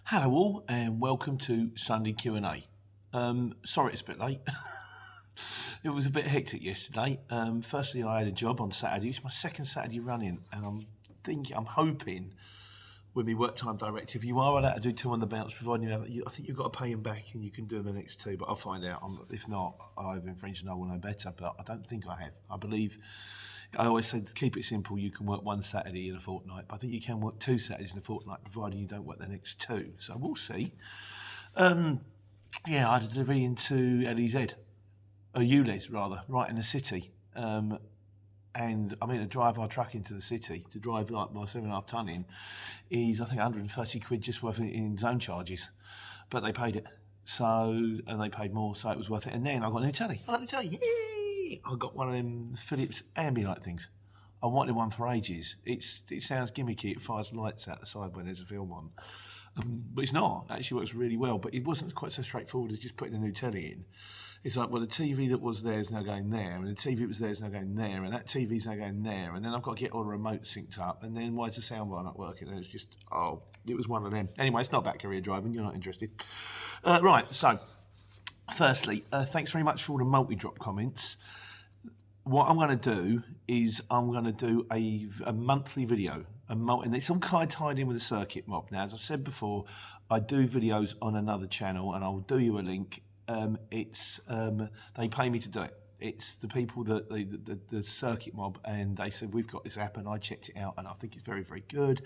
Hello all and welcome to Sunday Q&A. Sorry it's a bit late. It was a bit hectic yesterday. Firstly, I had a job on Saturday. It's my second Saturday running, and I'm hoping with my work time directive, you are allowed to do two on the bounce, providing I think you've got to pay them back and you can do the next two, but I'll find out. If not, I've infringed and I will know better, but I don't think I have. I always say to keep it simple, you can work one Saturday in a fortnight, but I think you can work two Saturdays in a fortnight, providing you don't work the next two. So we'll see. I had a delivery into LEZ, or ULEZ rather, right in the city. And I mean, to drive our truck into the city, to drive like my 7.5 tonne in, is I think 130 quid just worth it in zone charges. But they paid it. And they paid more, so it was worth it. And then I got a new telly. I got a new telly. Yay! I got one of them Philips Ambilight things. I wanted one for ages. It sounds gimmicky. It fires lights out the side when there's a film on. But it's not. It actually works really well. But it wasn't quite so straightforward as just putting a new telly in. It's like, well, the TV that was there is now going there, and the TV that was there is now going there, and that TV's now going there, and then I've got to get all the remotes synced up, and then why is the soundbar not working? And it's just, it was one of them. Anyway, it's not about career driving, you're not interested. Right, so, firstly, thanks very much for all the multi-drop comments. What I'm going to do is I'm going to do a monthly video, and it's all kind of tied in with the circuit mob. Now, as I've said before, I do videos on another channel, and I'll do you a link. They pay me to do it. It's the people that the circuit mob, and they said we've got this app, and I checked it out, and I think it's very, very good.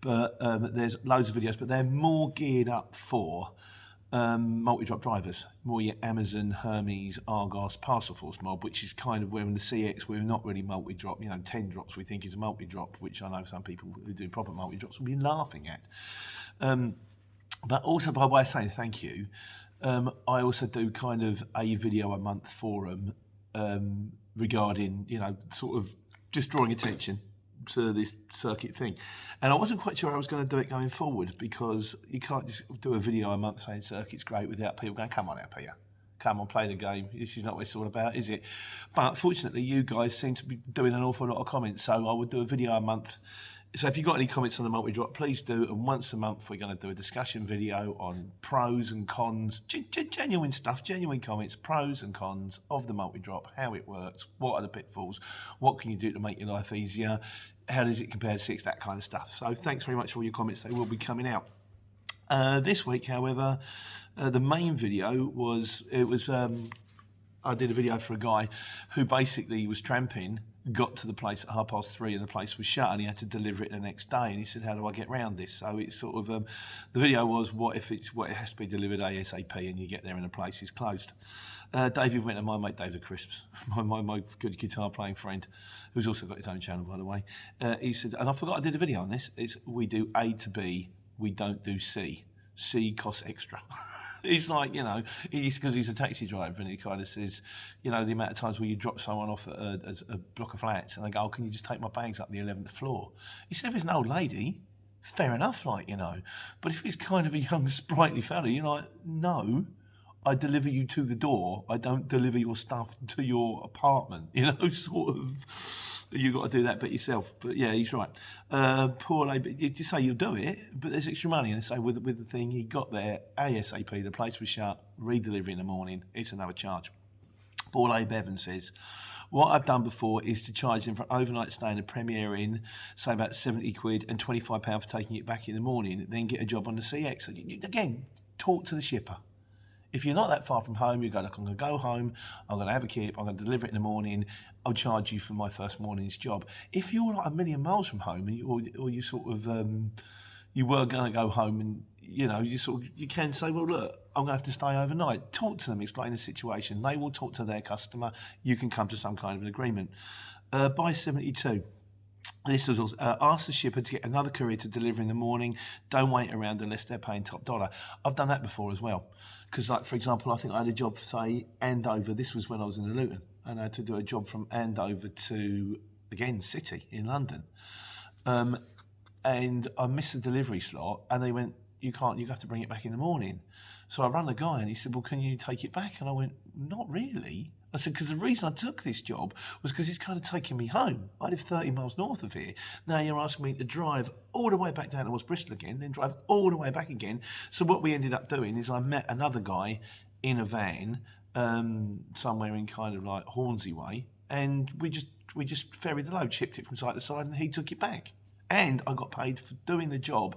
But there's loads of videos, but they're more geared up for multi-drop drivers, more your Amazon, Hermes, Argos, Parcel Force mob, which is kind of where in the CX we're not really multi-drop. 10 drops we think is a multi-drop, which I know some people who do proper multi-drops will be laughing at. But also by way of saying thank you, I also do kind of a video a month forum regarding, sort of just drawing attention to this circuit thing. And I wasn't quite sure I was going to do it going forward, because you can't just do a video a month saying circuit's great without people going, come on out, Peter. Come on, play the game. This is not what it's all about, is it? But fortunately, you guys seem to be doing an awful lot of comments, so I would do a video a month. So if you've got any comments on the multi-drop, please do. And once a month, we're going to do a discussion video on pros and cons, genuine stuff, genuine comments, pros and cons of the multi-drop, how it works, what are the pitfalls, what can you do to make your life easier, how does it compare to six, that kind of stuff. So thanks very much for all your comments. They will be coming out. This week, however, the main video was, I did a video for a guy who basically was tramping, got to the place at 3:30 and the place was shut, and he had to deliver it the next day, and he said, how do I get around this? So it's sort of, the video was, what it has to be delivered ASAP and you get there and the place is closed. David went to my mate David Crisps, my good guitar playing friend, who's also got his own channel, by the way. He said, and I forgot I did a video on this, we do A to B, we don't do C. C costs extra. He's like, because he's a taxi driver, and he kind of says, the amount of times where you drop someone off at a block of flats and they go, can you just take my bags up the 11th floor? He said, if it's an old lady, fair enough, but if it's kind of a young, sprightly fella, you're like, no, I deliver you to the door. I don't deliver your stuff to your apartment, sort of. You've got to do that bit yourself. But yeah, he's right. Poor lady, you just say you'll do it, but there's extra money. And so with the thing, he got there ASAP, the place was shut, re-delivery in the morning, it's another charge. Paul A. Bevan says, what I've done before is to charge him for an overnight stay in a Premier Inn, say about 70 quid and £25 for taking it back in the morning, then get a job on the CX. Again, talk to the shipper. If you're not that far from home, you go, look, I'm going to go home, I'm going to have a kip, I'm going to deliver it in the morning, I'll charge you for my first morning's job. If you're like a million miles from home, or you sort of, you were going to go home and, you can say, well, look, I'm going to have to stay overnight. Talk to them, explain the situation. They will talk to their customer. You can come to some kind of an agreement. By 72. This is also, ask the shipper to get another courier to deliver in the morning. Don't wait around unless they're paying top dollar. I've done that before as well. Because, like, for example, I think I had a job for, say, Andover. This was when I was in the Luton. And I had to do a job from Andover to, again, City in London. And I missed the delivery slot. And they went, you have to bring it back in the morning. So I rang the guy and he said, well, can you take it back? And I went, not really. I said, because the reason I took this job was because it's kind of taking me home. I live 30 miles north of here. Now you're asking me to drive all the way back down towards Bristol again, then drive all the way back again. So what we ended up doing is I met another guy in a van somewhere in kind of like Hornsey way, and we just ferried the load, shipped it from side to side, and he took it back. And I got paid for doing the job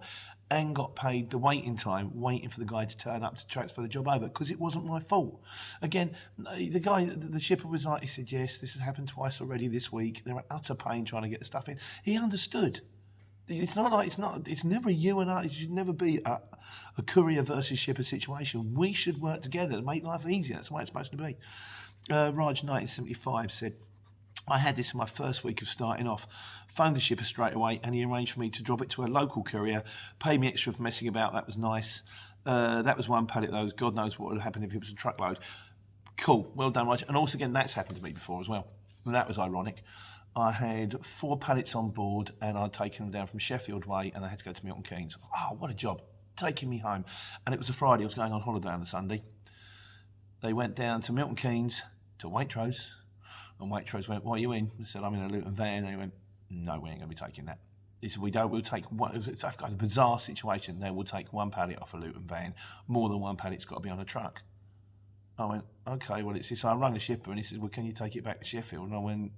and got paid the waiting time, waiting for the guy to turn up to transfer the job over, because it wasn't my fault. Again, the shipper was like, he said, yes, this has happened twice already this week. They're in utter pain trying to get the stuff in. He understood. It's not like it's never you and I. It should never be a courier versus shipper situation. We should work together to make life easier. That's the way it's supposed to be. Raj 1975 said, I had this in my first week of starting off. Phoned the shipper straight away, and he arranged for me to drop it to a local courier, pay me extra for messing about. That was nice. That was one pallet, though. God knows what would have happened if it was a truckload. Cool. Well done, Raj. And also, again, that's happened to me before as well. And that was ironic. I had 4 pallets on board, and I'd taken them down from Sheffield way, and I had to go to Milton Keynes. Oh, what a job. Taking me home. And it was a Friday. I was going on holiday on a Sunday. They went down to Milton Keynes, to Waitrose. And Waitrose went, why are you in? I said, I'm in a Luton van. And he went, no, we ain't going to be taking that. He said, we'll take one. It's a bizarre situation. They will take 1 pallet off a Luton van. More than 1 pallet's got to be on a truck. I went, okay, well, it's this. I rang the shipper, and he said, well, can you take it back to Sheffield? And I went,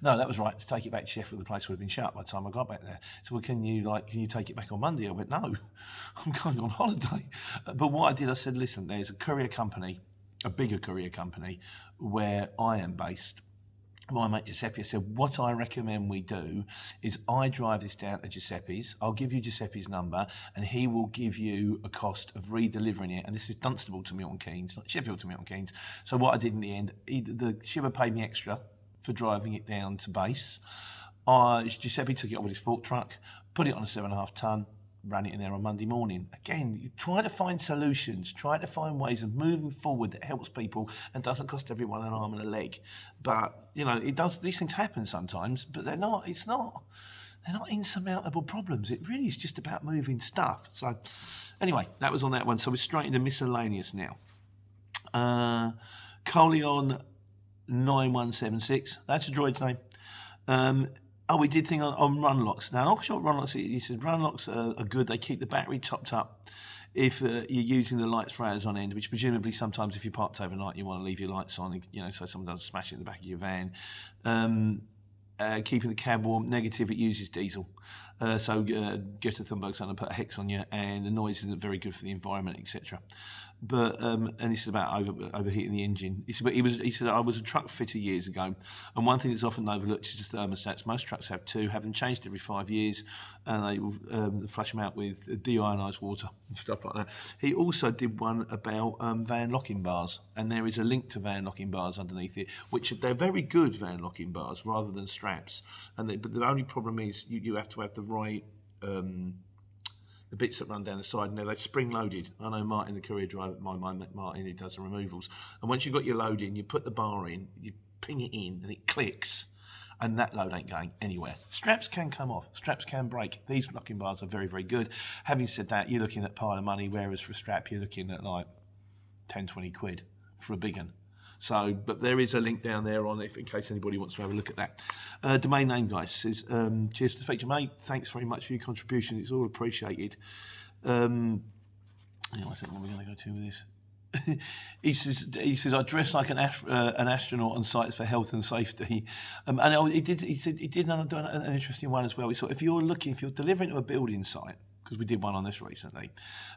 no, that was right. To take it back to Sheffield, the place would have been shut by the time I got back there. So, well, can you take it back on Monday? I went, no, I'm going on holiday. But what I did, I said, listen, there's a courier company, a bigger courier company, where I am based. My mate Giuseppe said, what I recommend we do is I drive this down to Giuseppe's. I'll give you Giuseppe's number, and he will give you a cost of redelivering it. And this is Dunstable to Milton Keynes, not Sheffield to Milton Keynes. So what I did in the end, the shipper paid me extra for driving it down to base. Giuseppe took it on with his fork truck, put it on a 7.5 tonne, ran it in there on Monday morning. Again, you try to find solutions, try to find ways of moving forward that helps people and doesn't cost everyone an arm and a leg. But, you know, it does. These things happen sometimes, but they're not insurmountable problems. It really is just about moving stuff. So anyway, that was on that one. So we're straight into miscellaneous now. Coleon 9176, that's a droid's name. We did thing on run locks. Now, I'm not sure what run locks. He said run locks are good. They keep the battery topped up if you're using the lights for hours on end, which presumably sometimes if you're parked overnight, you want to leave your lights on, you know, so someone doesn't smash it in the back of your van. Keeping the cab warm, negative, it uses diesel. So Greta Thunberg's going to put a hex on you, and the noise isn't very good for the environment, etc. But and this is about overheating the engine. He said I was a truck fitter years ago, and one thing that's often overlooked is the thermostats. Most trucks have 2, have them changed every 5 years, and they will flush them out with deionised water and stuff like that. He also did one about van locking bars, and there is a link to van locking bars underneath it, which they're very good van locking bars rather than straps. But the only problem is you have to have the right. The bits that run down the side, and they're spring loaded. I know Martin, the courier driver, my mate Martin, who does the removals. And once you've got your load in, you put the bar in, you ping it in, and it clicks, and that load ain't going anywhere. Straps can come off, straps can break. These locking bars are very, very good. Having said that, you're looking at a pile of money, whereas for a strap, you're looking at like 10, 20 quid for a big one. So, but there is a link down there on it in case anybody wants to have a look at that. Domain name guy says, cheers to the feature, mate. Thanks very much for your contribution. It's all appreciated. Anyway, I think what we're going to go to with this. he says I dress like an astronaut on sites for health and safety. And he did an interesting one as well. So if you're delivering to a building site, because we did one on this recently,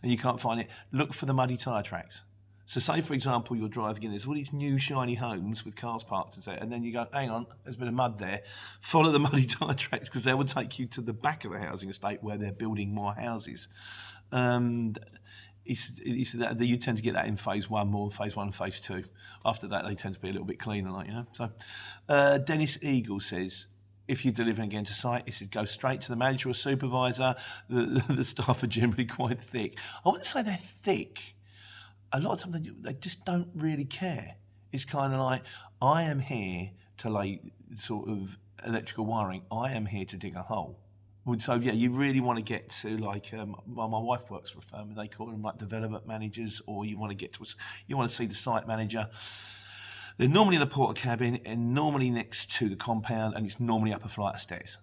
and you can't find it, look for the muddy tyre tracks. So say, for example, you're driving in, there's all these new shiny homes with cars parked in there, and then you go, hang on, there's a bit of mud there. Follow the muddy tyre tracks, because they will take you to the back of the housing estate where they're building more houses. He said that you tend to get that in phase 1 more, phase 1 and phase 2. After that, they tend to be a little bit cleaner, like, you know. So Dennis Eagle says, if you're delivering again to site, he said, go straight to the manager or supervisor. The staff are generally quite thick. I wouldn't say they're thick. A lot of times they just don't really care. It's kind of like, I am here to lay sort of electrical wiring. I am here to dig a hole. So yeah, you really want to get to like, my wife works for a firm, and they call them like development managers, or you want to see the site manager. They're normally in the porter cabin and normally next to the compound, and it's normally up a flight of stairs.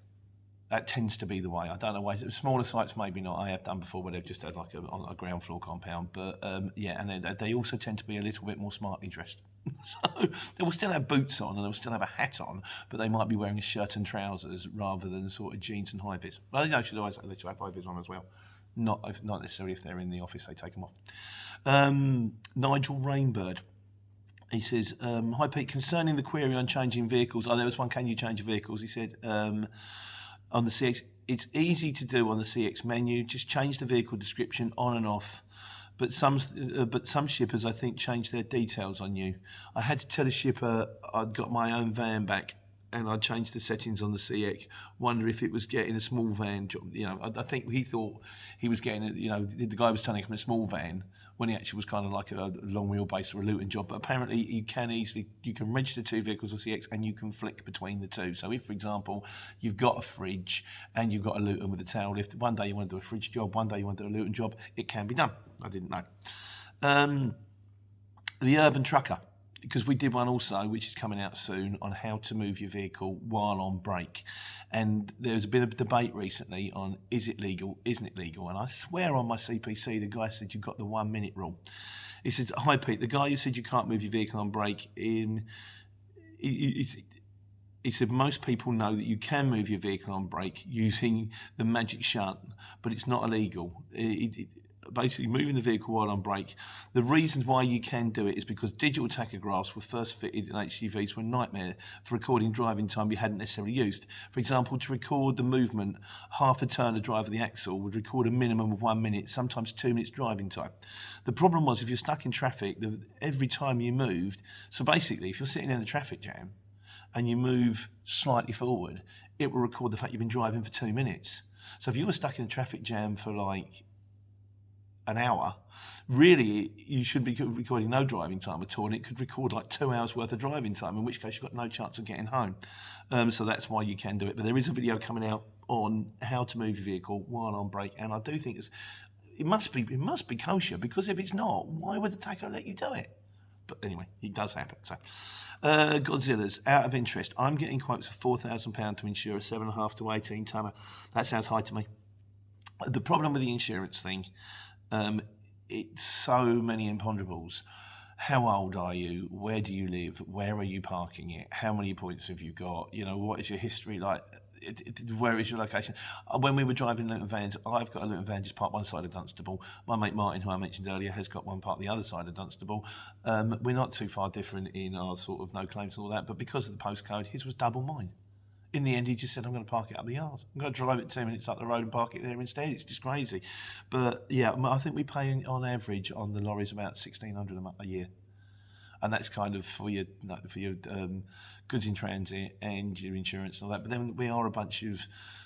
That tends to be the way. I don't know why. Smaller sites, maybe not. I have done before where they've just had like a ground floor compound. But yeah, and they also tend to be a little bit more smartly dressed. So they will still have boots on and they will still have a hat on, but they might be wearing a shirt and trousers rather than sort of jeans and high vis. Well, they should always have high vis on as well. Not necessarily if they're in the office, they take them off. Nigel Rainbird. He says, hi Pete, concerning the query on changing vehicles, there was one, can you change vehicles? He said, on the CX, it's easy to do on the CX menu, just change the vehicle description on and off. But some shippers, I think, change their details on you. I had to tell a shipper I'd got my own van back and I changed the settings on the CX. Wonder if it was getting a small van job. You know, I think he thought he was getting, the guy was turning up in a small van when he actually was kind of like a long wheelbase or a Luton job. But apparently you can register two vehicles with CX and you can flick between the two. So if, for example, you've got a fridge and you've got a Luton with a tail lift, one day you want to do a fridge job, one day you want to do a Luton job, it can be done. I didn't know. The Urban Trucker, because we did one also, which is coming out soon, on how to move your vehicle while on break. And there's a bit of debate recently on, is it legal, isn't it legal? And I swear on my CPC, the guy said you've got the 1 minute rule. He said, hi Pete, the guy who said you can't move your vehicle on break, he said most people know that you can move your vehicle on break using the magic shunt, but it's not illegal. Basically moving the vehicle while on brake. The reasons why you can do it is because digital tachographs were first fitted in HGVs were a nightmare for recording driving time you hadn't necessarily used. For example, to record the movement, half a turn of drive of the axle would record a minimum of 1 minute, sometimes 2 minutes driving time. The problem was if you're stuck in traffic, every time you moved, so basically if you're sitting in a traffic jam and you move slightly forward, it will record the fact you've been driving for 2 minutes. So if you were stuck in a traffic jam for like an hour, really you should be recording no driving time at all, and it could record like 2 hours worth of driving time, in which case you've got no chance of getting home. So that's why you can do it. But there is a video coming out on how to move your vehicle while on brake, and I do think it must be kosher, because if it's not, why would the tacho let you do it? But anyway, it does happen. So, Godzilla's, out of interest, I'm getting quotes for £4,000 to insure a 7.5 to 18 tonner. That sounds high to me. The problem with the insurance thing, it's so many imponderables. How old are you? Where do you live? Where are you parking it? How many points have you got? What is your history like? Where is your location? When we were driving Luton vans, I've got a Luton van just parked one side of Dunstable. My mate Martin, who I mentioned earlier, has got one parked the other side of Dunstable. We're not too far different in our sort of no claims and all that, but because of the postcode, his was double mine. In the end, he just said, I'm going to park it up the yard. I'm going to drive it 2 minutes up the road and park it there instead. It's just crazy. But yeah, I think we pay on average on the lorries about $1,600 a year. And that's kind of for your goods in transit and your insurance and all that. But then we are a bunch of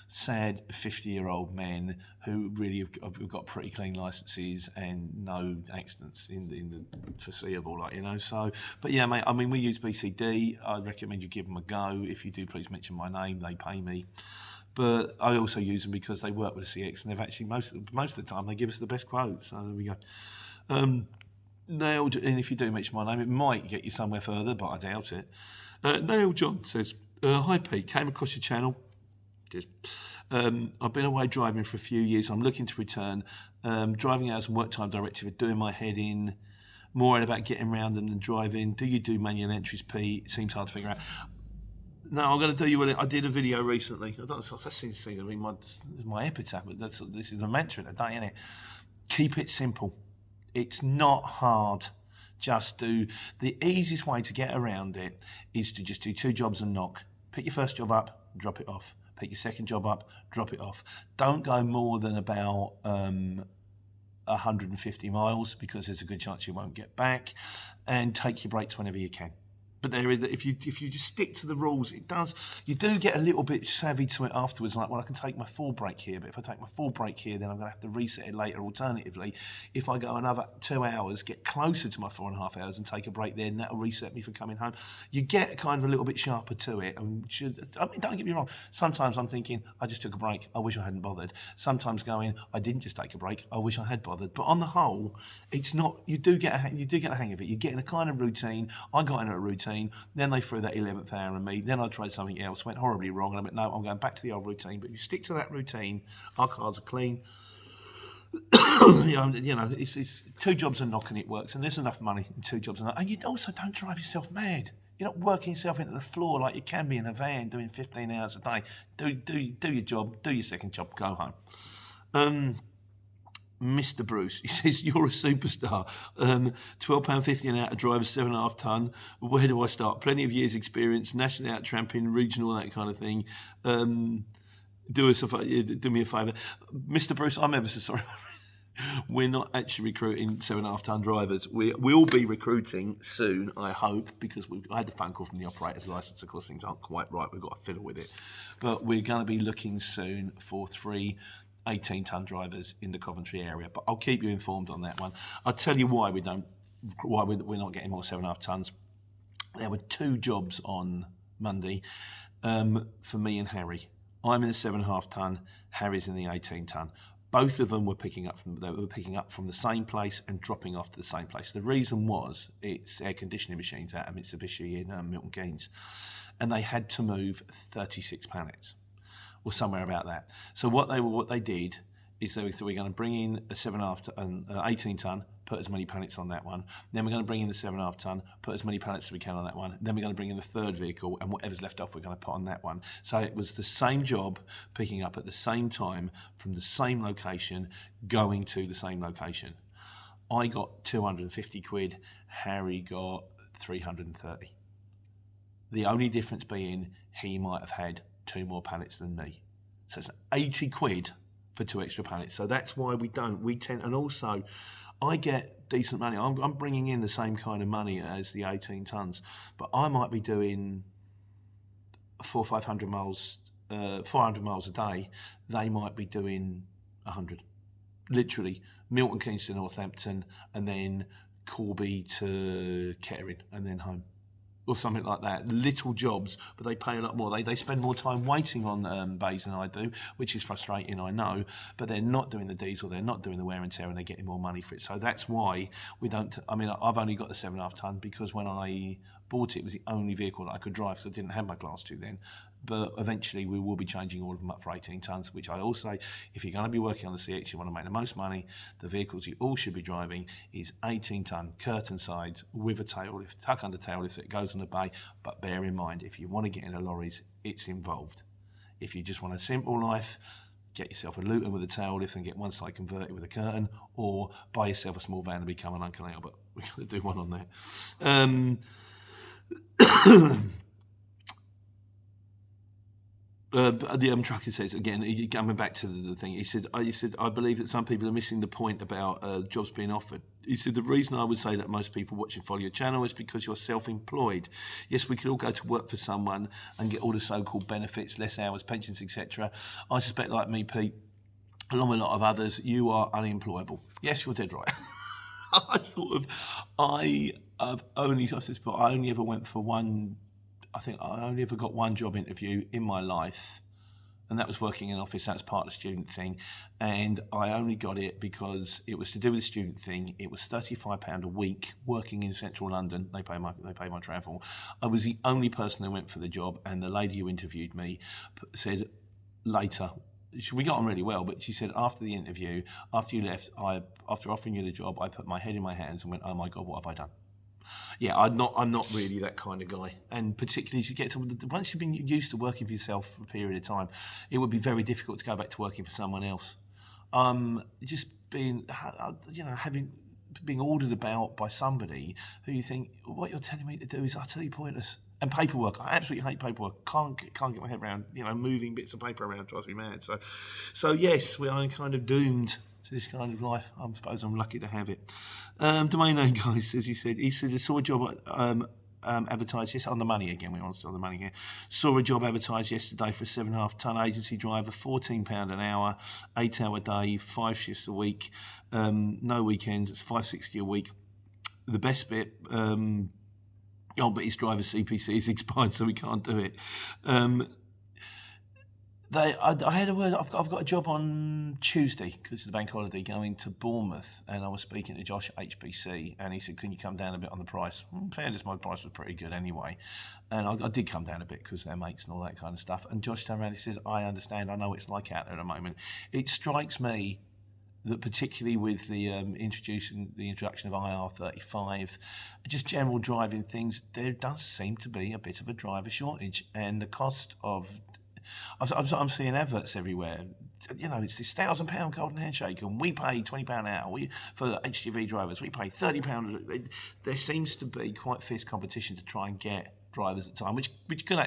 sad 50-year-old men who really have got pretty clean licences and no accidents in the foreseeable, So, but yeah, mate, I mean, we use BCD. I'd recommend you give them a go. If you do, please mention my name. They pay me. But I also use them because they work with the CX, and they've actually, most of the time, they give us the best quotes. So there we go. Nailed, and if you do mention my name, it might get you somewhere further, but I doubt it. Nail John says, hi Pete, came across your channel. Cheers. I've been away driving for a few years. I'm looking to return. Driving hours and work time directive are doing my head in. More about getting around them than driving. Do you do manual entries, Pete? It seems hard to figure out. No, I'm going to tell you what I did a video recently. I don't know, that seems to be my epitaph, but this is the mantra today, isn't it? Keep it simple. It's not hard. Just do. The easiest way to get around it is to just do 2 jobs and knock. Pick your first job up, drop it off. Pick your second job up, drop it off. Don't go more than about 150 miles, because there's a good chance you won't get back. And take your breaks whenever you can. But there is, if you just stick to the rules, you do get a little bit savvy to it afterwards. Like, well, I can take my full break here, but if I take my full break here, then I'm going to have to reset it later. Alternatively, if I go another 2 hours, get closer to my 4.5 hours and take a break, then that'll reset me for coming home. You get kind of a little bit sharper to it. Don't get me wrong. Sometimes I'm thinking, I just took a break. I wish I hadn't bothered. Sometimes going, I didn't just take a break. I wish I had bothered. But on the whole, it's not. You do get a hang of it. You get in a kind of routine. I got in a routine. routine. Then they threw that 11th hour at me. Then I tried something else, went horribly wrong, and I went, no, I'm going back to the old routine. But if you stick to that routine, our cars are clean. It's 2 jobs and knocking it works, and there's enough money in 2 jobs and you also don't drive yourself mad. You're not working yourself into the floor like you can be in a van doing 15 hours a day. Do your job, do your second job, go home. Mr. Bruce, he says, you're a superstar. £12.50 an hour to drive a 7.5 tonne. Where do I start? Plenty of years experience, national out tramping, regional, that kind of thing. Do me a favour. Mr. Bruce, I'm ever so sorry. We're not actually recruiting 7.5 tonne drivers. We'll be recruiting soon, I hope, because I had the phone call from the operator's licence. Of course, things aren't quite right. We've got to fiddle with it. But we're going to be looking soon for 3 18-tonne drivers in the Coventry area. But I'll keep you informed on that one. I'll tell you why we're not getting more 7.5 tonnes. There were 2 jobs on Monday for me and Harry. I'm in the 7.5 tonne, Harry's in the 18 tonne. Both of them were picking up from the same place and dropping off to the same place. The reason was it's air conditioning machines out of Mitsubishi in Milton Keynes, and they had to move 36 pallets or somewhere about that. So what they did is we're going to bring in a 7.5 18 tonne, put as many pallets on that one. Then we're going to bring in the 7.5 tonne, put as many pallets as we can on that one. Then we're going to bring in the 3rd vehicle, and whatever's left off, we're going to put on that one. So it was the same job, picking up at the same time from the same location, going to the same location. I got 250 quid. Harry got 330. The only difference being he might have had 2 more pallets than me. So it's 80 quid for 2 extra pallets. So that's why we tend, and also I get decent money. I'm bringing in the same kind of money as the 18 tonnes, but I might be doing 400 miles a day. They might be doing 100. Literally, Milton Keynes to Northampton, and then Corby to Kettering, and then home. Or something like that. Little jobs, but they pay a lot more. They spend more time waiting on bays than I do, which is frustrating, I know. But they're not doing the diesel, they're not doing the wear and tear, and they're getting more money for it. So that's why we don't. I mean, I've only got the 7.5 tonne because when I bought it was the only vehicle that I could drive because I didn't have my Class 2 then. But eventually we will be changing all of them up for 18 tonnes, which I also say, if you're going to be working on the CX, you want to make the most money, the vehicles you all should be driving is 18 tonne, curtain sides, with a tail lift, tuck under tail lift so it goes on the bay. But bear in mind, if you want to get into lorries, it's involved. If you just want a simple life, get yourself a Luton with a tail lift and get one side converted with a curtain, or buy yourself a small van and become an Uncle Al, but we're going to do one on that. But the trucker says again, coming back to the thing, he said, I believe that some people are missing the point about jobs being offered. He said, the reason I would say that most people watch and follow your channel is because you're self-employed. Yes, we could all go to work for someone and get all the so-called benefits, less hours, pensions, etc. I suspect, like me, Pete, along with a lot of others, you are unemployable. Yes, you're dead right. I only ever went for one. I think I only ever got one job interview in my life, and that was working in an office. That's part of the student thing, and I only got it because it was to do with the student thing. It was £35 a week working in central London. They pay my travel. I was the only person who went for the job, and the lady who interviewed me said later. We got on really well, but she said after the interview, after you left, after offering you the job, I put my head in my hands and went, "Oh my God, what have I done?" Yeah, I'm not really that kind of guy, and particularly as you get to once you've been used to working for yourself for a period of time, it would be very difficult to go back to working for someone else. Just being ordered about by somebody who you think what you're telling me to do is utterly pointless. And paperwork, I absolutely hate paperwork. Can't get my head around. Moving bits of paper around drives me mad. So yes, we are kind of doomed to this kind of life. I suppose I'm lucky to have it. Domain name guy says he says I saw a job advertised yesterday on the money again. We're on still on the money here. Saw a job advertised yesterday for a 7.5 tonne agency driver, £14 an hour, 8 hour day, 5 shifts a week, no weekends. It's £5.60 a week. The best bit. But his driver's CPC is expired, so we can't do it. I had a word. I've got a job on Tuesday because it's the bank holiday, going to Bournemouth, and I was speaking to Josh at HBC, and he said, "Can you come down a bit on the price?" In fairness, my price was pretty good anyway, and I did come down a bit because they're mates and all that kind of stuff. And Josh turned around and he said, "I understand. I know what it's like out there at the moment. It strikes me that particularly with the introduction of IR35, just general driving things, there does seem to be a bit of a driver shortage, and the cost of I'm seeing adverts everywhere. You know, it's this £1,000 golden handshake, and we pay £20 an hour. For HGV drivers, we pay £30. There seems to be quite fierce competition to try and get drivers at the time, which could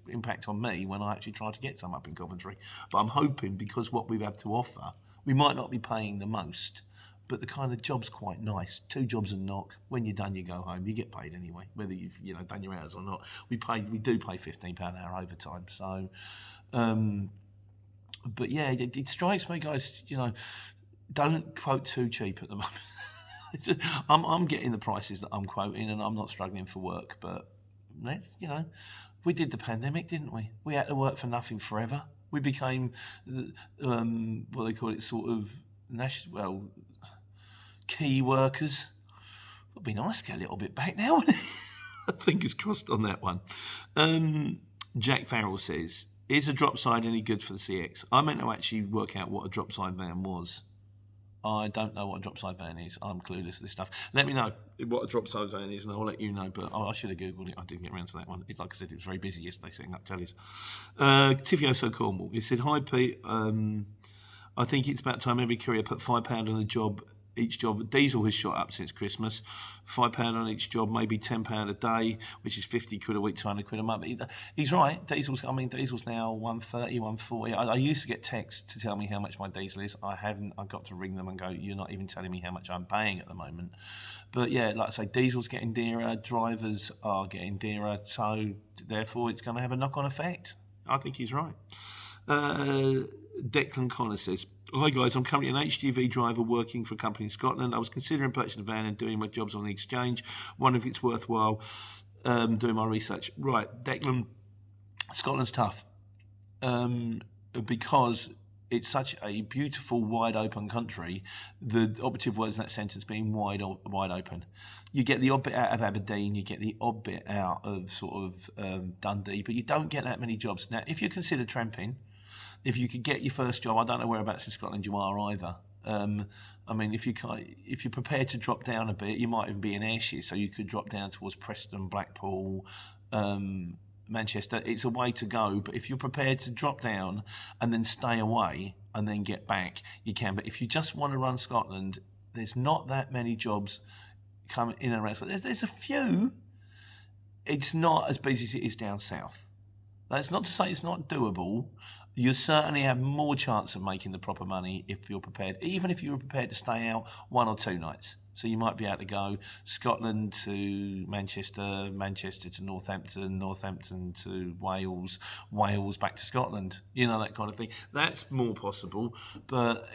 impact on me when I actually try to get some up in Coventry. But I'm hoping, because what we've had to offer, we might not be paying the most, but the kind of job's quite nice. 2 jobs and knock. When you're done, you go home. You get paid anyway, whether you've done your hours or not. We do pay £15 an hour overtime. So, but yeah, it strikes me, guys. Don't quote too cheap at the moment. I'm getting the prices that I'm quoting, and I'm not struggling for work. But we did the pandemic, didn't we? We had to work for nothing forever. We became what they call it, sort of key workers. It'd be nice to get a little bit back now, wouldn't it? Fingers crossed on that one. Jack Farrell says, "Is a Dropside any good for the CX?" I meant to actually work out what a Dropside van was. I don't know what a Dropside van is. I'm clueless to this stuff. Let me know what a Dropside van is, and I'll let you know. But I should have Googled it. I didn't get around to that one. It's like I said, it was very busy yesterday setting up tellies. Tivioso Cornwall, he said, "Hi Pete, I think it's about time every courier put £5 on a job. Each job, diesel has shot up since Christmas. £5 on each job, maybe £10 a day, which is 50 quid a week, 200 quid a month." He's right. Diesel's now 130, 140. I used to get texts to tell me how much my diesel is. I haven't. I've got to ring them and go, "You're not even telling me how much I'm paying at the moment." But yeah, like I say, diesel's getting dearer, drivers are getting dearer, so therefore it's going to have a knock-on effect. I think he's right. Declan Connor says, "Hi guys, I'm currently an HGV driver working for a company in Scotland. I was considering purchasing a van and doing my jobs on the exchange. Wonder if it's worthwhile doing my research." Right, Declan, Scotland's tough because it's such a beautiful, wide open country. The operative words in that sentence being wide open. You get the odd bit out of Aberdeen, you get the odd bit out of sort of Dundee, but you don't get that many jobs. Now, if you consider tramping, if you could get your first job, I don't know whereabouts in Scotland you are either. I mean, if you're prepared to drop down a bit, you might even be in Ayrshire, so you could drop down towards Preston, Blackpool, Manchester. It's a way to go, but if you're prepared to drop down and then stay away and then get back, you can. But if you just want to run Scotland, there's not that many jobs coming in and around. There's a few. It's not as busy as it is down south. That's not to say it's not doable. You certainly have more chance of making the proper money if you're prepared, even if you're prepared to stay out 1 or 2 nights. So you might be able to go Scotland to Manchester, Manchester to Northampton, Northampton to Wales, Wales back to Scotland, that kind of thing. That's more possible, but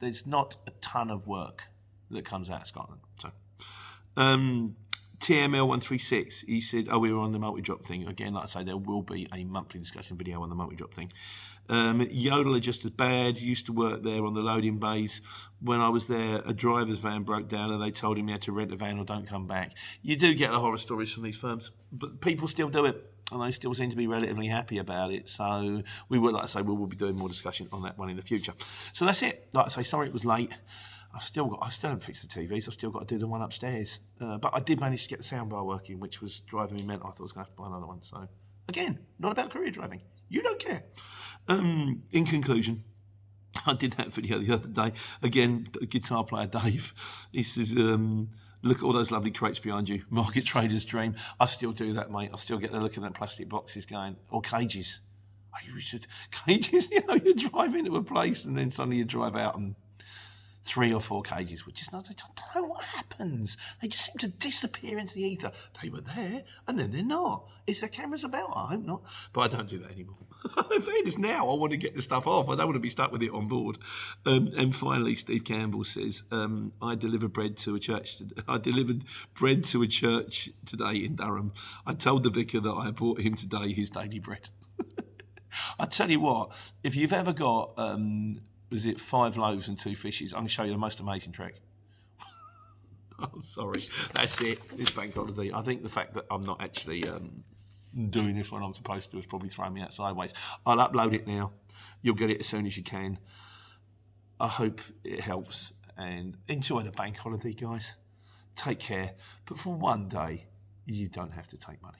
there's not a ton of work that comes out of Scotland. So, TML136, he said, we were on the multi-drop thing. Again, like I say, there will be a monthly discussion video on the multi-drop thing. Yodel are just as bad. Used to work there on the loading bays. When I was there, a driver's van broke down and they told him he had to rent a van or don't come back. You do get the horror stories from these firms, but people still do it and they still seem to be relatively happy about it. So we will, like I say, we will be doing more discussion on that one in the future. So that's it. Like I say, sorry it was late. I still haven't fixed the TVs. I've still got to do the one upstairs. But I did manage to get the soundbar working, which was driving me mental. I thought I was going to have to buy another one. So, again, not about career driving. You don't care. In conclusion, I did that video the other day. Again, guitar player Dave, he says, look at all those lovely crates behind you. Market trader's dream. I still do that, mate. I still get there looking at plastic boxes going, or cages. Cages, you drive into a place and then suddenly you drive out and 3 or 4 cages, which is not, I don't know what happens. They just seem to disappear into the ether. They were there, and then they're not. Is there cameras about? I hope not. But I don't do that anymore. In fairness, now I want to get the stuff off. I don't want to be stuck with it on board. And finally, Steve Campbell says, I delivered bread to a church today in Durham. I told the vicar that I brought him today his daily bread. I tell you what, if you've ever got, was it 5 loaves and 2 fishes, I'm going to show you the most amazing trick. I'm sorry, that's it. It's bank holiday. I think the fact that I'm not actually doing this when I'm supposed to has probably thrown me out sideways. I'll upload it now. You'll get it as soon as you can. I hope it helps and enjoy the bank holiday, guys. Take care. But for one day, you don't have to take money.